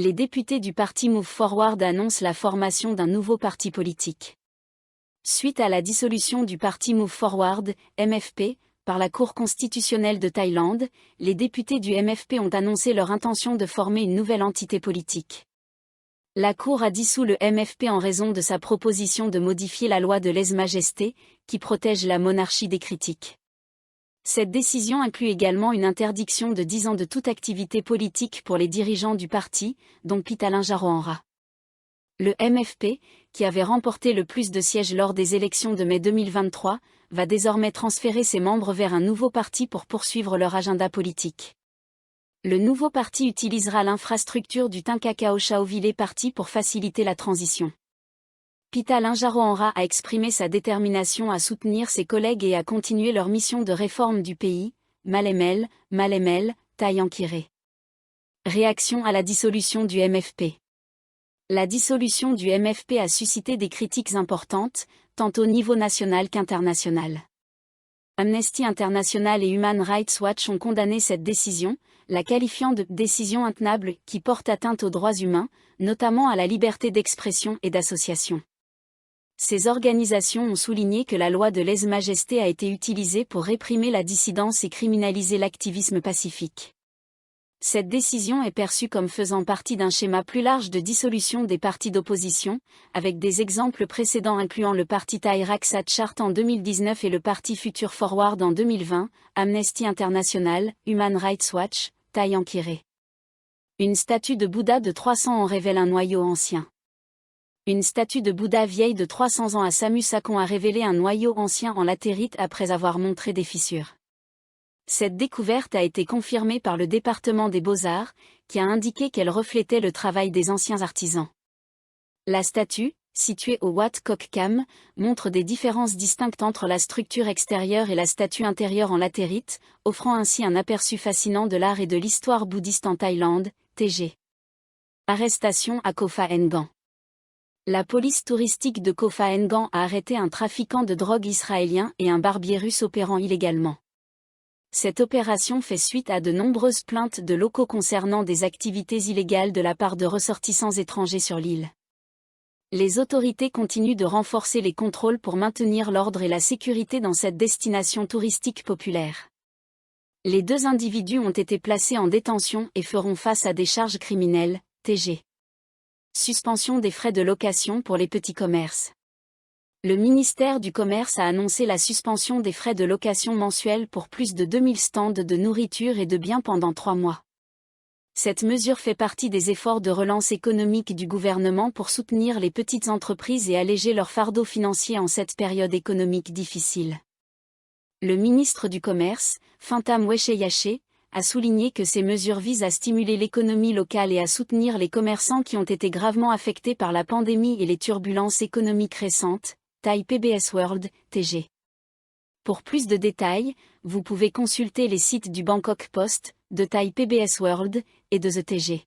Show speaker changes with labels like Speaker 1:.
Speaker 1: Les députés du parti Move Forward annoncent la formation d'un nouveau parti politique. Suite à la dissolution du parti Move Forward, MFP, par la Cour constitutionnelle de Thaïlande, les députés du MFP ont annoncé leur intention de former une nouvelle entité politique. La Cour a dissous le MFP en raison de sa proposition de modifier la loi de lèse-majesté, qui protège la monarchie des critiques. Cette décision inclut également une interdiction de 10 ans de toute activité politique pour les dirigeants du parti, dont Pitalin Djaroenra. Le MFP, qui avait remporté le plus de sièges lors des élections de mai 2023, va désormais transférer ses membres vers un nouveau parti pour poursuivre leur agenda politique. Le nouveau parti utilisera l'infrastructure du Tinkakao Chaovile Party pour faciliter la transition. Pitalin Djaroenra a exprimé sa détermination à soutenir ses collègues et à continuer leur mission de réforme du pays, Malemel, Thaï Ankiré. Réaction à la dissolution du MFP. La dissolution du MFP a suscité des critiques importantes, tant au niveau national qu'international. Amnesty International et Human Rights Watch ont condamné cette décision, la qualifiant de « décision intenable qui porte atteinte aux droits humains, notamment à la liberté d'expression et d'association ». Ces organisations ont souligné que la loi de lèse-majesté a été utilisée pour réprimer la dissidence et criminaliser l'activisme pacifique. Cette décision est perçue comme faisant partie d'un schéma plus large de dissolution des partis d'opposition, avec des exemples précédents incluant le parti Thai Raksat Chart en 2019 et le parti Future Forward en 2020, Amnesty International, Human Rights Watch, Thaï Ankiré. Une statue de Bouddha de 300 ans révèle un noyau ancien. Une statue de Bouddha vieille de 300 ans à Samut-Sakhon a révélé un noyau ancien en latérite après avoir montré des fissures. Cette découverte a été confirmée par le département des Beaux-Arts, qui a indiqué qu'elle reflétait le travail des anciens artisans. La statue, située au Wat Kok Kam, montre des différences distinctes entre la structure extérieure et la statue intérieure en latérite, offrant ainsi un aperçu fascinant de l'art et de l'histoire bouddhiste en Thaïlande, TG. Arrestation à Koh Pha Ngan. La police touristique de Koh Pha Ngan a arrêté un trafiquant de drogue israélien et un barbier russe opérant illégalement. Cette opération fait suite à de nombreuses plaintes de locaux concernant des activités illégales de la part de ressortissants étrangers sur l'île. Les autorités continuent de renforcer les contrôles pour maintenir l'ordre et la sécurité dans cette destination touristique populaire. Les 2 individus ont été placés en détention et feront face à des charges criminelles, TG. Suspension des frais de location pour les petits commerces. Le ministère du Commerce a annoncé la suspension des frais de location mensuels pour plus de 2000 stands de nourriture et de biens pendant 3 mois. Cette mesure fait partie des efforts de relance économique du gouvernement pour soutenir les petites entreprises et alléger leur fardeau financier en cette période économique difficile. Le ministre du Commerce, Fintam Wecheyache, a souligné que ces mesures visent à stimuler l'économie locale et à soutenir les commerçants qui ont été gravement affectés par la pandémie et les turbulences économiques récentes, Thai PBS World, TG. Pour plus de détails, vous pouvez consulter les sites du Bangkok Post, de Thai PBS World, et de The TG.